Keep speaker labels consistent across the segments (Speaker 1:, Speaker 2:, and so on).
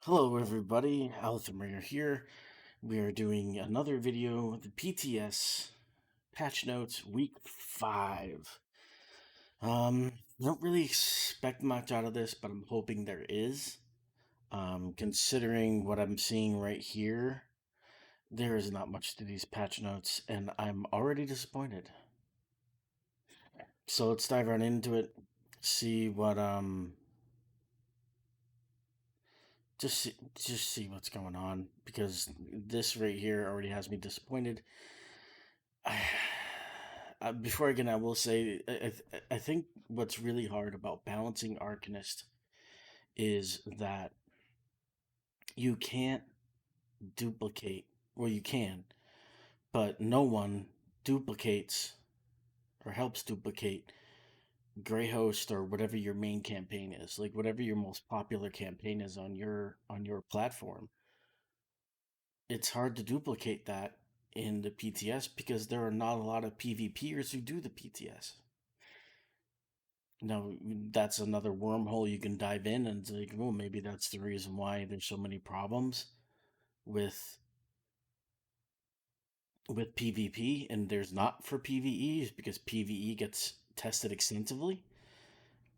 Speaker 1: Hello everybody, Althamayer here. We are doing another video with the PTS patch notes week 5. Don't really expect much out of this, but I'm hoping there is. Considering what I'm seeing right here, there is not much to these patch notes, and I'm already disappointed. So let's dive right into it, see what just see what's going on, because this right here already has me disappointed. Before again, I will say I think what's really hard about balancing Arcanist is that you can't duplicate. Well, you can, but no one duplicates or helps duplicate Greyhost or whatever your main campaign is, like whatever your most popular campaign is on your platform. It's hard to duplicate that in the PTS because there are not a lot of PvPers who do the PTS. Now, that's another wormhole you can dive in and like, well, maybe that's the reason why there's so many problems with PvP and there's not for PvE is because PvE gets tested extensively.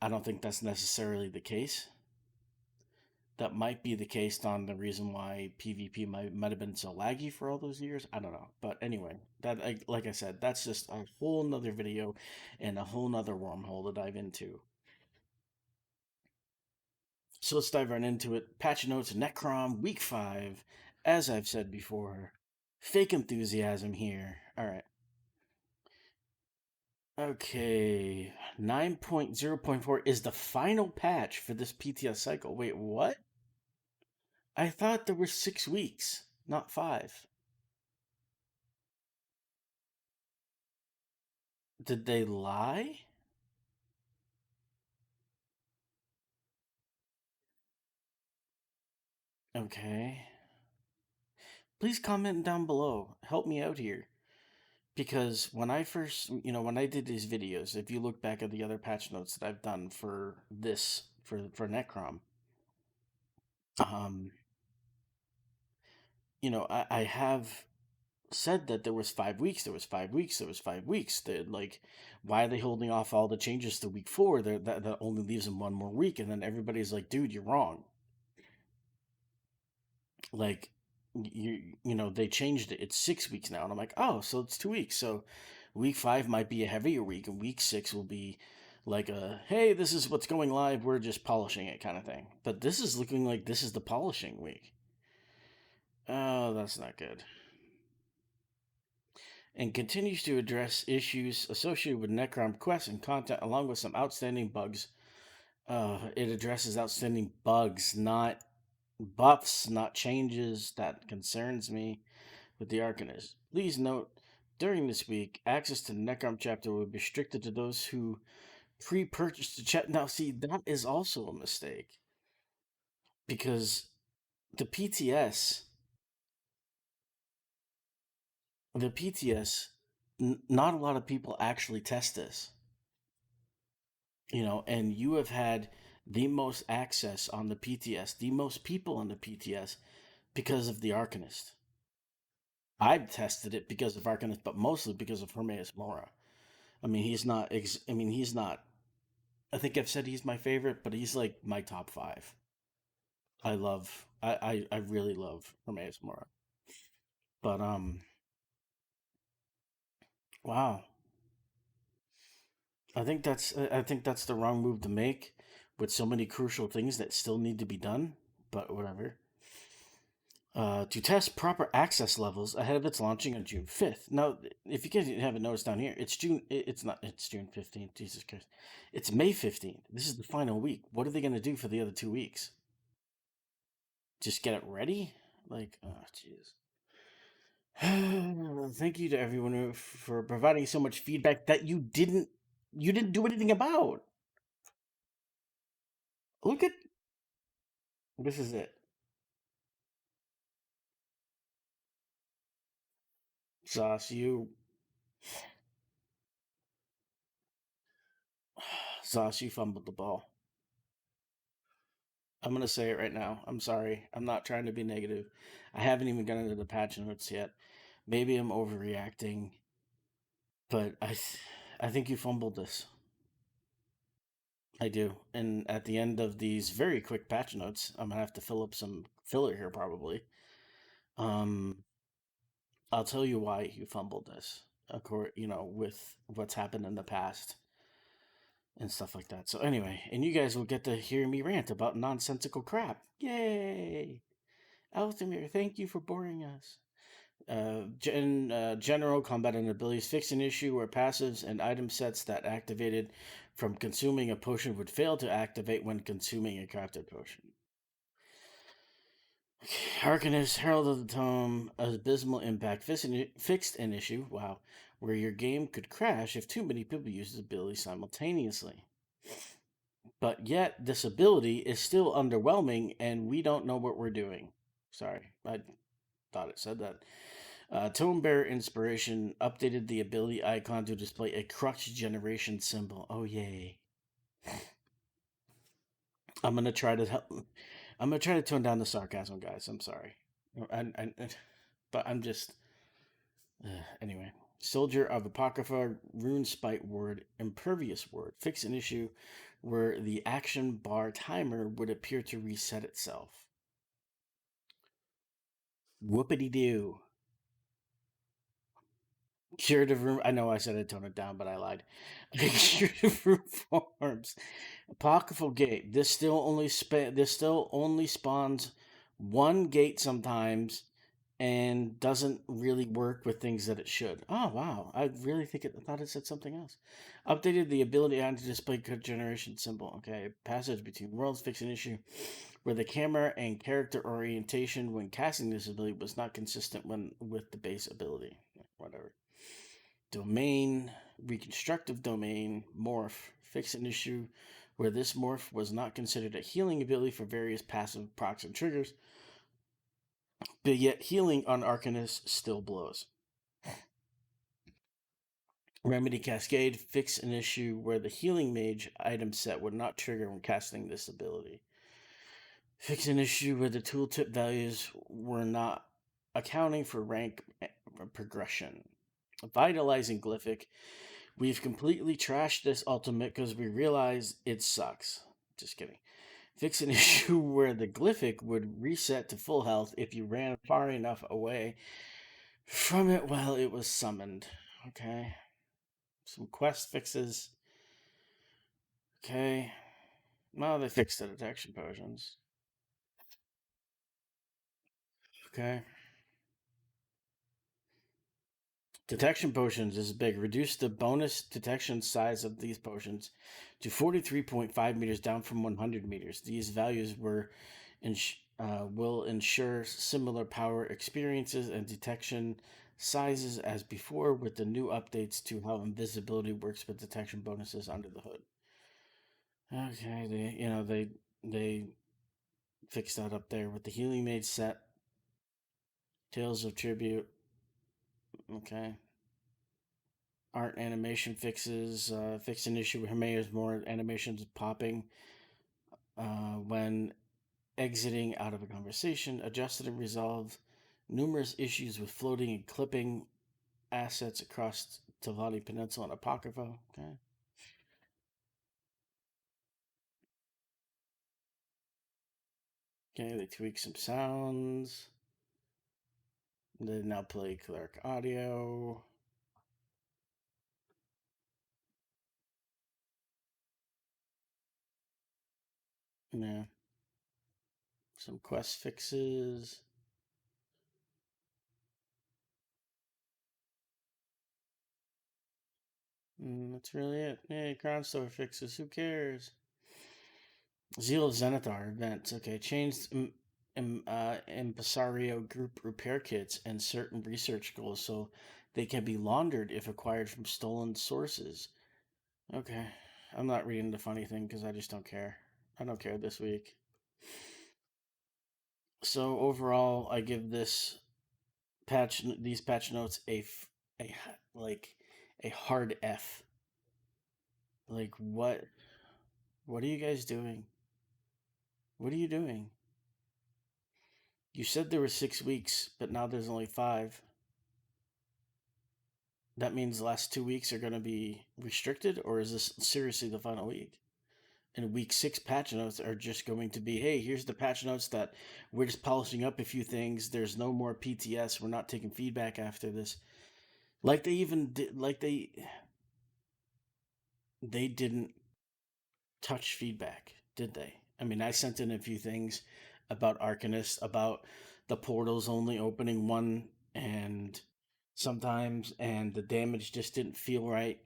Speaker 1: I don't think that's necessarily the case. That might be the case on the reason why PvP might have been so laggy for all those years. I don't know, but anyway, like I said, that's just a whole nother video and a whole nother wormhole to dive into. So let's dive right into it. Patch notes, Necrom, week 5. As I've said before, fake enthusiasm here. All right. Okay. 9.0.4 is the final patch for this PTS cycle. Wait, what? I thought there were 6 weeks, not 5. Did they lie? Okay. Please comment down below. Help me out here. Because when I first, when I did these videos, if you look back at the other patch notes that I've done for this, for Necrom, um, I have said that there was 5 weeks, there was 5 weeks, there was 5 weeks. That like, why are they holding off all the changes to week 4? That only leaves them one more week, and then everybody's like, dude, you're wrong. Like, they changed it. It's 6 weeks now, and I'm like, oh, so it's 2 weeks. So week 5 might be a heavier week, and week 6 will be like a hey, this is what's going live. We're just polishing it kind of thing. But this is looking like this is the polishing week. Oh, that's not good. And continues to address issues associated with Necrom quests and content, along with some outstanding bugs. It addresses outstanding bugs, not buffs, not changes. That concerns me with the Arcanist. Please note, during this week, access to the Necrom chapter will be restricted to those who pre-purchased the chapter. Now, see, that is also a mistake because the PTS, the PTS, not a lot of people actually test this. And you have had the most access on the PTS, the most people on the PTS because of the Arcanist. I've tested it because of Arcanist, but mostly because of Hermaeus Mora. I mean, he's not. He's not. I think I've said he's my favorite, but he's like my top 5. I really love Hermaeus Mora. But wow. I think that's the wrong move to make with so many crucial things that still need to be done. But whatever. To test proper access levels ahead of its launching on June 5th. Now, if you guys haven't noticed down here, it's June. It's not. It's June 15th. Jesus Christ. It's May 15th. This is the final week. What are they going to do for the other 2 weeks? Just get it ready? Like, oh, jeez. Thank you to everyone for providing so much feedback that you didn't do anything about. Look at this is it. Sauce, you Sauce, you fumbled the ball. I'm gonna say it right now. I'm sorry. I'm not trying to be negative. I haven't even gotten into the patch notes yet. Maybe I'm overreacting, but I think you fumbled this. I do. And at the end of these very quick patch notes, I'm gonna have to fill up some filler here probably. Um, I'll tell you why you fumbled this. With what's happened in the past and stuff like that. So anyway, and you guys will get to hear me rant about nonsensical crap. Yay! Althemir, thank you for boring us. General combat and abilities fix an issue where passives and item sets that activated from consuming a potion would fail to activate when consuming a crafted potion. Harkness, Herald of the Tome, Abysmal Impact fixed an issue, wow, where your game could crash if too many people use the ability simultaneously. But yet, this ability is still underwhelming and we don't know what we're doing. Sorry, I thought it said that. Tome Bearer Inspiration updated the ability icon to display a crux generation symbol. Oh, yay. I'm gonna try to help. I'm gonna try to tone down the sarcasm, guys. I'm sorry. But I'm just anyway. Soldier of Apocrypha, Rune Spite Word, Impervious Word. Fix an issue where the action bar timer would appear to reset itself. Whoopity doo. Curative room. I know I said I'd tone it down, but I lied. Curative room forms. Apocryphal gate. This still only spawns one gate sometimes, and doesn't really work with things that it should. Oh wow! I really think I thought it said something else. Updated the ability on to display code generation symbol. Okay, passage between worlds fix an issue where the camera and character orientation when casting this ability was not consistent when with the base ability. Whatever. Domain, reconstructive domain, morph, fix an issue where this morph was not considered a healing ability for various passive procs and triggers, but yet healing on Arcanist still blows. Remedy Cascade, fix an issue where the healing mage item set would not trigger when casting this ability. Fix an issue where the tooltip values were not accounting for rank progression. Vitalizing Glyphic, we've completely trashed this ultimate because we realize it sucks. Just kidding. Fix an issue where the glyphic would reset to full health if you ran far enough away from it while it was summoned. Okay. Some quest fixes. Okay. Well, they fixed the detection potions. Okay. Detection potions is big. Reduce the bonus detection size of these potions to 43.5 meters, down from 100 meters. These values will ensure similar power experiences and detection sizes as before, with the new updates to how invisibility works with detection bonuses under the hood. Okay, they fixed that up there with the healing mage set. Tales of Tribute. Okay. Art animation fixes. Fix an issue where Hermea's more animations popping when exiting out of a conversation. Adjusted and resolved numerous issues with floating and clipping assets across Tavani Peninsula and Apocrypha. Okay. Okay, they tweak some sounds. They now play cleric audio. Yeah. Some quest fixes. That's really it. Hey, Crown Store fixes. Who cares? Zeal of Zenithar events. Okay, changed Impresario group repair kits and certain research goals so they can be laundered if acquired from stolen sources. Okay, I'm not reading the funny thing because I just don't care. I don't care this week. So overall, I give these patch notes a like a hard F. Like what? What are you guys doing? What are you doing? You said there were 6 weeks, but now there's only 5. That means the last 2 weeks are going to be restricted, or is this seriously the final week? And week 6 patch notes are just going to be, hey, here's the patch notes that we're just polishing up a few things. There's no more PTS. We're not taking feedback after this. Like they even did, like they didn't touch feedback, did they? I mean, I sent in a few things about Arcanist, about the portals only opening one, and sometimes, and the damage just didn't feel right.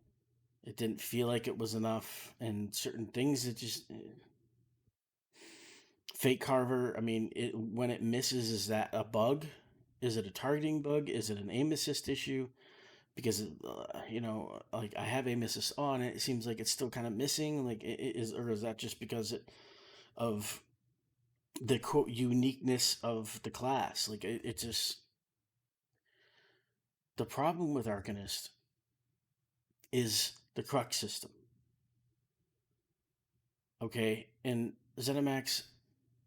Speaker 1: It didn't feel like it was enough, and certain things it just Fate Carver. I mean, when it misses, is that a bug? Is it a targeting bug? Is it an aim assist issue? Because like I have aim assist on, it seems like it's still kind of missing. Like it is, or is that just because of the quote uniqueness of the class? Like it just the problem with Arcanist is the crux system. Okay, and Zenimax,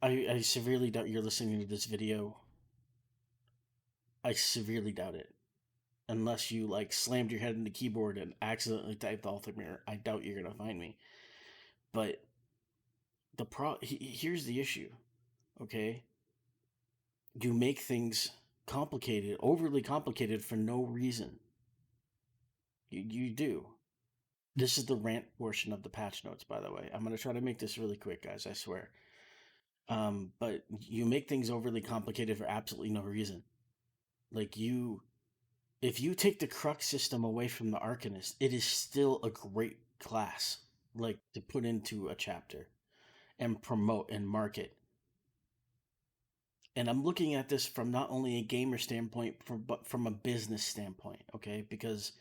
Speaker 1: I severely doubt you're listening to this video. I severely doubt it. Unless you like slammed your head in the keyboard and accidentally typed Altamir, I doubt you're gonna find me. But here's the issue. Okay, you make things complicated, overly complicated for no reason. You do. This is the rant portion of the patch notes, by the way. I'm gonna try to make this really quick, guys. I swear. But you make things overly complicated for absolutely no reason. Like if you take the crux system away from the Arcanist, it is still a great class, like to put into a chapter and promote and market. And I'm looking at this from not only a gamer standpoint, but from a business standpoint. Okay, because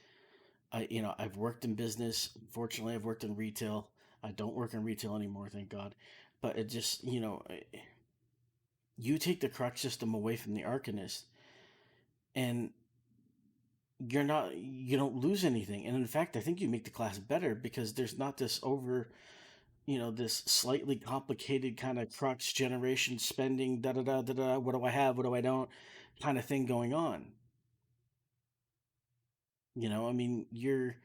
Speaker 1: I've worked in business. Fortunately, I've worked in retail. I don't work in retail anymore, thank God. But it just you take the crux system away from the Arcanist, and you don't lose anything. And in fact, I think you make the class better because there's not this this slightly complicated kind of crux generation spending da da da da da. What do I have? What do I don't? Kind of thing going on. I mean, you're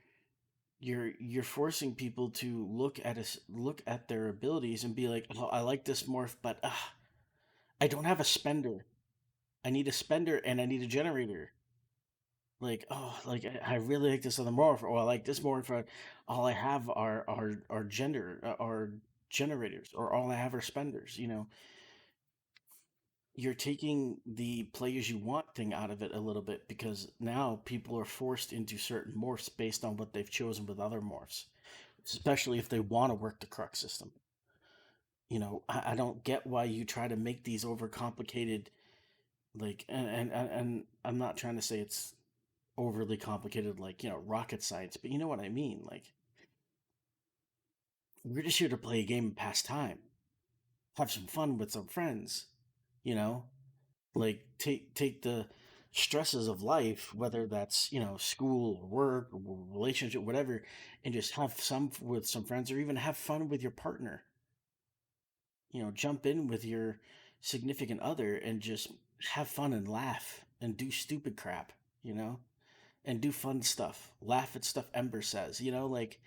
Speaker 1: forcing people to look at their abilities and be like, oh, I like this morph, but I don't have a spender. I need a spender and I need a generator. Like, oh, like I really like this other morph, or I like this morph. All I have are are generators, or all I have are spenders. You're taking the play as you want thing out of it a little bit because now people are forced into certain morphs based on what they've chosen with other morphs, especially if they want to work the crux system. I don't get why you try to make these overcomplicated, like, and I'm not trying to say it's overly complicated, like, rocket science, but you know what I mean. Like, we're just here to play a game and pass time, have some fun with some friends, you know? Like take the stresses of life, whether that's school or work or relationship, whatever, and just have some with some friends, or even have fun with your partner. Jump in with your significant other and just have fun and laugh and do stupid crap. You know, and do fun stuff. Laugh at stuff Ember says. Like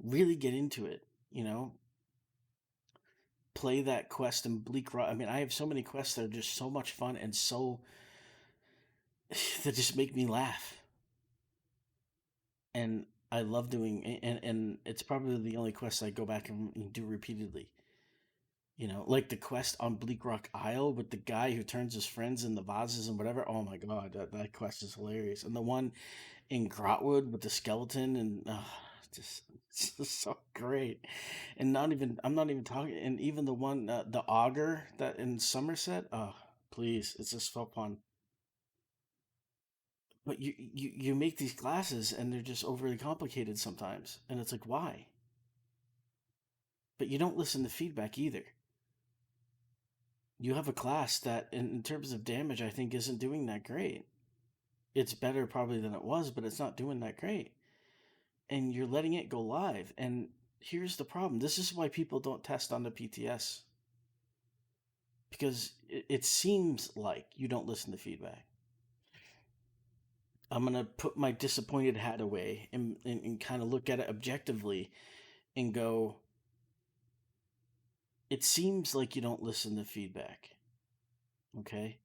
Speaker 1: really get into it. You know, play that quest in Bleak Rock. I mean, I have so many quests that are just so much fun and so that just make me laugh. And I love doing, and it's probably the only quest I go back and do repeatedly. Like the quest on Bleak Rock Isle with the guy who turns his friends into vases and whatever. Oh my god, that quest is hilarious. And the one in Grotwood with the skeleton and just it's just so great. And I'm not even talking. And even the one, the auger that in Somerset. Oh, please, it's just so fun. But you make these classes and they're just overly complicated sometimes, and it's like why? But you don't listen to feedback either. You have a class that, in terms of damage, I think isn't doing that great. It's better probably than it was, but it's not doing that great. And you're letting it go live. And here's the problem: this is why people don't test on the PTS. because it seems like you don't listen to feedback. I'm gonna put my disappointed hat away and kind of look at it objectively and go, it seems like you don't listen to feedback. Okay.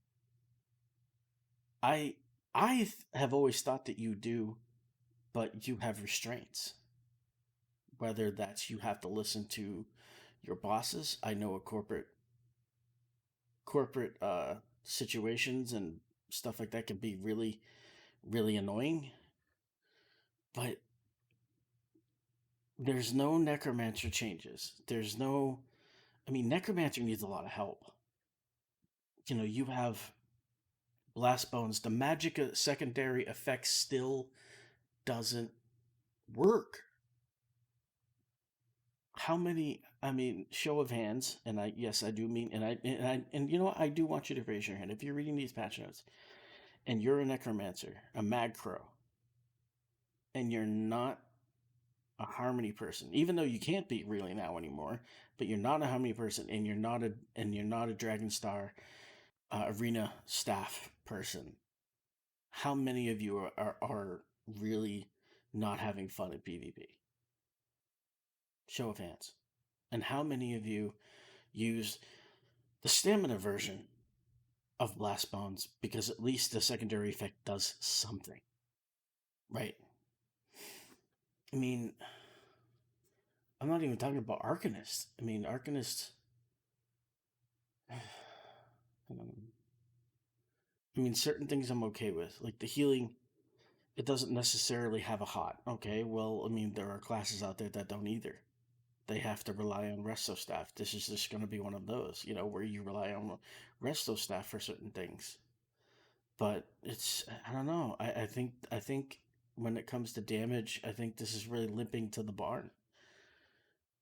Speaker 1: I have always thought that you do, but you have restraints. Whether that's you have to listen to your bosses. I know a corporate situations and stuff like that can be really really annoying, but there's no necromancer changes. There's no, I mean, necromancer needs a lot of help. You have blast bones. The magic secondary effect still doesn't work. How many? I mean, show of hands, and I yes, I do mean, and you know what? I do want you to raise your hand if you're reading these patch notes, and you're a necromancer, a mad crow, and you're not a harmony person, even though you can't be really now anymore. But you're not a harmony person, and you're not a Dragon Star arena staff person. How many of you are really not having fun at PvP? Show of hands. And how many of you use the stamina version of Blast Bones because at least the secondary effect does something, right? I mean, I'm not even talking about Arcanist. I mean, Arcanist. I mean, certain things I'm okay with, like the healing. It doesn't necessarily have a hot. Okay, well, I mean, there are classes out there that don't either. They have to rely on resto staff. This is just going to be one of those, where you rely on resto staff for certain things. But I don't know. I think when it comes to damage, I think this is really limping to the barn.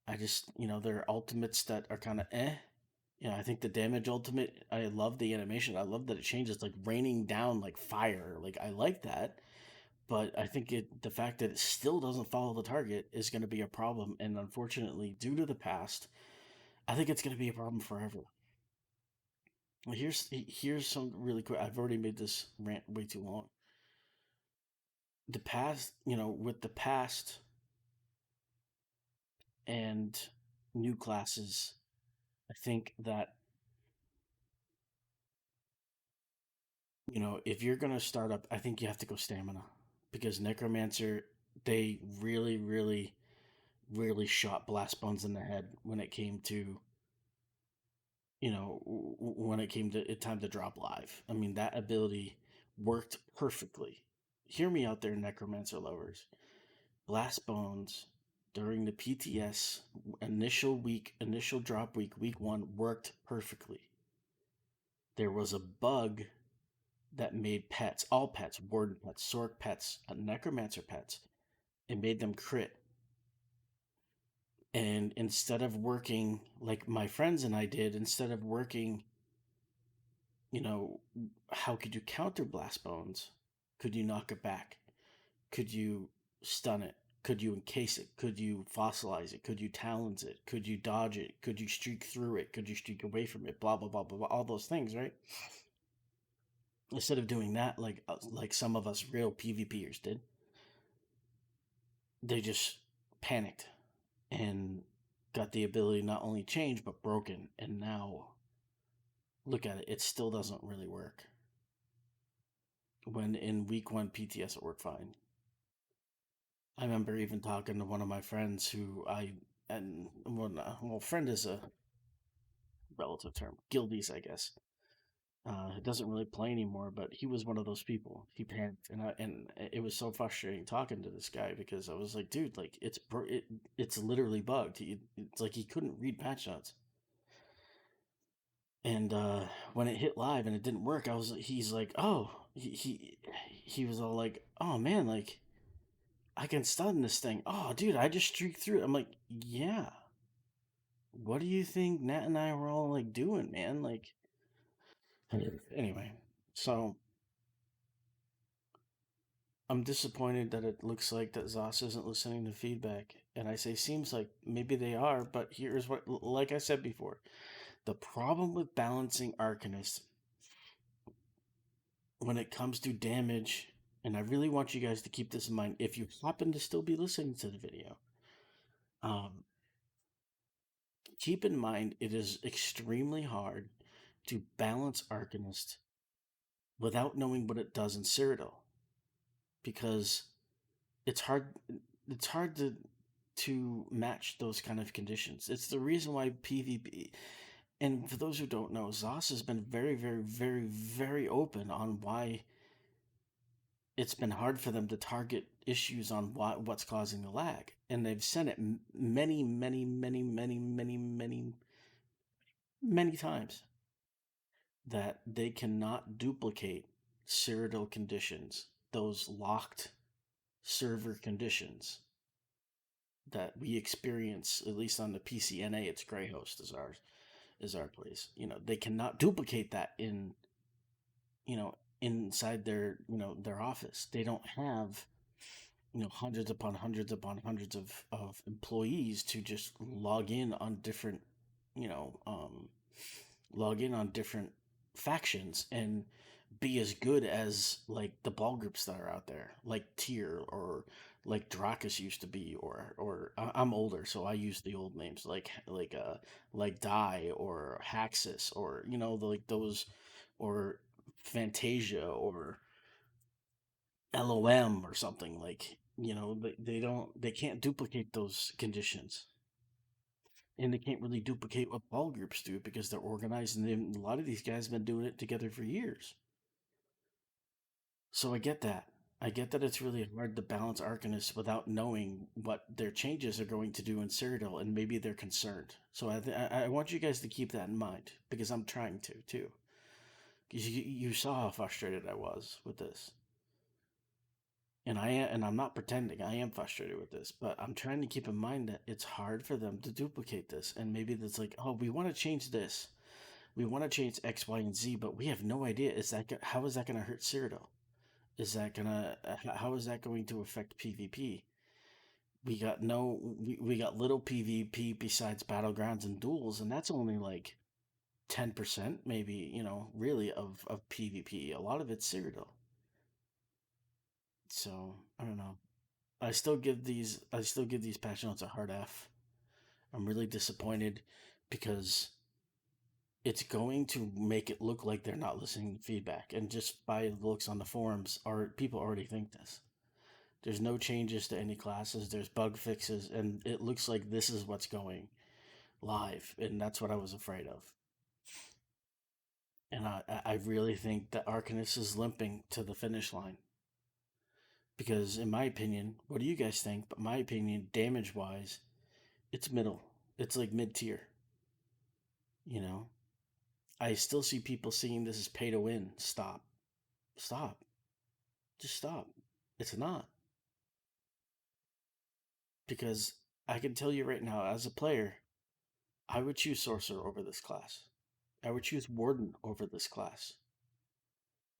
Speaker 1: I just, there are ultimates that are kind of eh. I think the damage ultimate, I love the animation. I love that it changes, like raining down like fire. Like, I like that. But I think the fact that it still doesn't follow the target is going to be a problem. And unfortunately, due to the past, I think it's going to be a problem forever. Well, here's some really quick. I've already made this rant way too long. The past, with the past and new classes, I think that if you're gonna start up, I think you have to go stamina because necromancer, they really, really, really shot blast bones in the head when it came to when it came to time to drop live. I mean, that ability worked perfectly. Hear me out there, necromancer lovers. Blast bones during the PTS initial drop week 1 worked perfectly. There was a bug that made pets, all pets, warden pets, sork pets, necromancer pets, it made them crit. And instead of working like my friends and I did, instead of working, you know, how could you counter blast bones? Could you knock it back? Could you stun it? Could you encase it? Could you fossilize it? Could you talons it? Could you dodge it? Could you streak through it? Could you streak away from it? Blah blah blah blah blah. All those things, right? Instead of doing that, like some of us real PvPers did, they just panicked and got the ability not only change but broken. And now look at it; it still doesn't really work. When in week 1 PTS it worked fine. I remember even talking to one of my friends who friend is a relative term, guildies, I guess. Doesn't really play anymore, but he was one of those people. He panicked, and it was so frustrating talking to this guy because I was like, dude, like it's literally bugged. It's like he couldn't read patch notes, and when it hit live and it didn't work, he's like, oh, he was all like, oh man, like I can stun this thing. Oh, dude, I just streaked through it. I'm like, yeah. What do you think Nat and I were all like doing, man? Like, anyway, so I'm disappointed that it looks like that Zos isn't listening to feedback. And I say seems like maybe they are, but here's what, like I said before, The problem with balancing Arcanist when it comes to damage, and I really want you guys to keep this in mind if you happen to still be listening to the video. Um, Keep in mind it is extremely hard to balance Arcanist without knowing what it does in Cyrodiil because it's hard it's hard to match those kind of conditions. It's the reason why PvP, and for those who don't know, Zos has been very, very, very, very open on why it's been hard for them to target issues on what's causing the lag. And they've said it many, many, many, many, many, many, many times that they cannot duplicate Cyrodiil conditions, those locked server conditions that we experience, at least on the PCNA, it's Greyhost is our place. They cannot duplicate that inside their office. They don't have hundreds upon hundreds upon hundreds of employees to just log in on different you know um log in on different factions and be as good as like the ball groups that are out there, like Tyr or like Drakus used to be, or I'm older, so I use the old names like Die or Haxus or like those, or Fantasia or LOM or something like. They can't duplicate those conditions, and they can't really duplicate what ball groups do because they're organized, and a lot of these guys have been doing it together for years. So I get that. I get that it's really hard to balance Arcanists without knowing what their changes are going to do in Cyrodiil, and maybe they're concerned. So I want you guys to keep that in mind because I'm trying to too. Because you saw how frustrated I was with this, and I'm not pretending. I am frustrated with this, but I'm trying to keep in mind that it's hard for them to duplicate this, and maybe that's like, oh, we want to change this, we want to change X, Y, and Z, but we have no idea. How is that going to hurt Cyrodiil? How is that going to affect PvP? We got little PvP besides battlegrounds and duels, and that's only like 10% maybe, really of PvP. A lot of it's Cyrodiil. So I don't know. I still give these patch notes a hard F. I'm really disappointed because it's going to make it look like they're not listening to feedback. And just by the looks on the forums, people already think this. There's no changes to any classes. There's bug fixes, and it looks like this is what's going live, and that's what I was afraid of. And I really think that Arcanist is limping to the finish line because, in my opinion, what do you guys think? But my opinion, damage wise, it's middle. It's like mid tier. You know, I still see people seeing this as pay to win. Stop. Stop. Just stop. It's not. Because I can tell you right now, as a player, I would choose Sorcerer over this class. I would choose Warden over this class.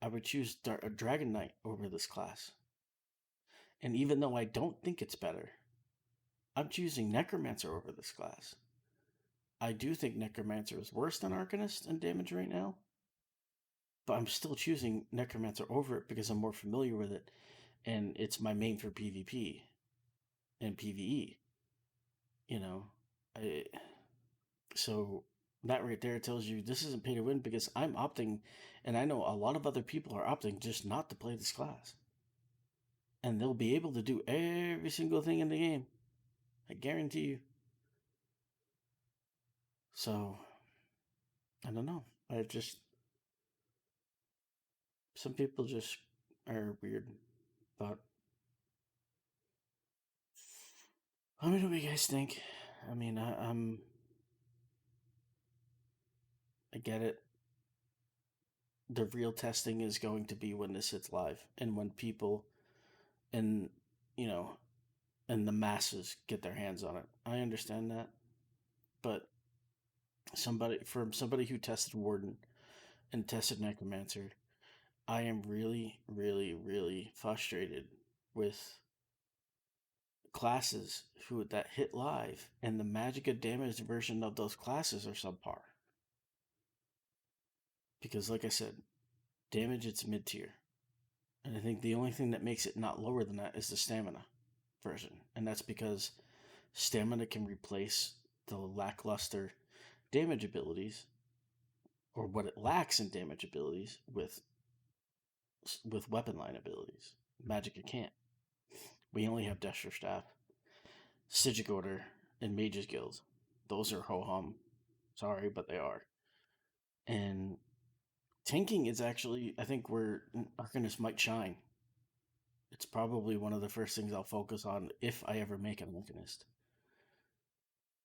Speaker 1: I would choose Dragon Knight over this class. And even though I don't think it's better, I'm choosing Necromancer over this class. I do think Necromancer is worse than Arcanist in damage right now, but I'm still choosing Necromancer over it because I'm more familiar with it, and it's my main for PvP and PvE. You know, I, so that right there tells you this isn't pay to win because I'm opting, and I know a lot of other people are opting just not to play this class, and they'll be able to do every single thing in the game. I guarantee you. So I don't know. I just Some people just are weird, but let me know what you guys think. I mean, I get it. The real testing is going to be when this hits live and when people and you know and the masses get their hands on it. I understand that, but somebody who tested Warden and tested Necromancer, I am really, really, really frustrated with classes who that hit live and the magic of damage version of those classes are subpar. because, like I said, damage it's mid tier, and I think the only thing that makes it not lower than that is the stamina version, and that's because stamina can replace the lackluster damage abilities or what it lacks in damage abilities with weapon line abilities. Magic it can't. We only have Destro Staff, Sigic Order, and Mage's Guild. Those are ho hum. Sorry, but they are. And tanking is actually, I think, where Arcanist might shine. It's probably one of the first things I'll focus on if I ever make an Arcanist.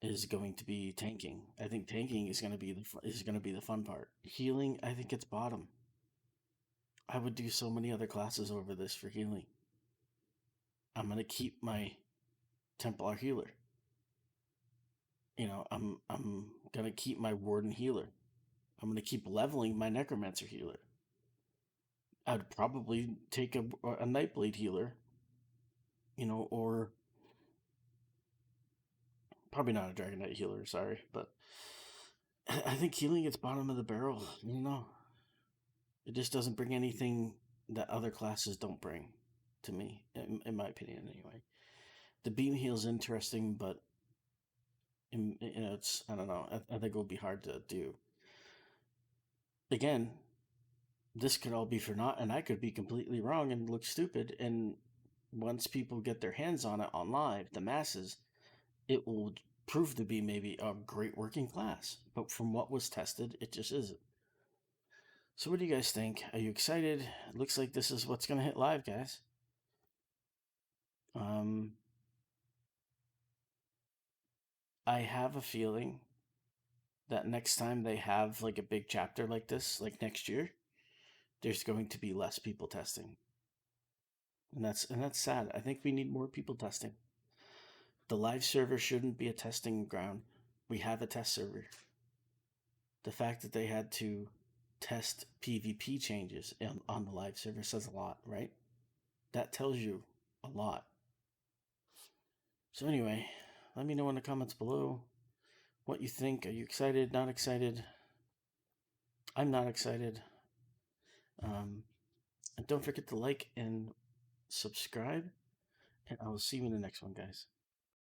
Speaker 1: Is going to be tanking. I think tanking is going to be the fun part. Healing, I think it's bottom. I would do so many other classes over this for healing. I'm going to keep my Templar healer. I'm going to keep my Warden healer. I'm going to keep leveling my Necromancer healer. I'd probably take a Nightblade healer, or probably not a Dragon Knight healer, sorry, but I think healing gets bottom of the barrel. It just doesn't bring anything that other classes don't bring to me, in my opinion, anyway. The beam heal is interesting, but it's, I don't know. I think it will be hard to do. Again, this could all be for naught, and I could be completely wrong and look stupid. And once people get their hands on it on live, the masses, it will prove to be maybe a great working class. But from what was tested, it just isn't. So, what do you guys think? Are you excited? It looks like this is what's going to hit live, guys. I have a feeling that next time they have like a big chapter like this, like next year, there's going to be less people testing. And that's sad. I think we need more people testing. The live server shouldn't be a testing ground. We have a test server. The fact that they had to test PvP changes on the live server says a lot, right? That tells you a lot. So anyway, let me know in the comments below what you think. Are you excited? Not excited? I'm not excited. And don't forget to like and subscribe. And I will see you in the next one, guys.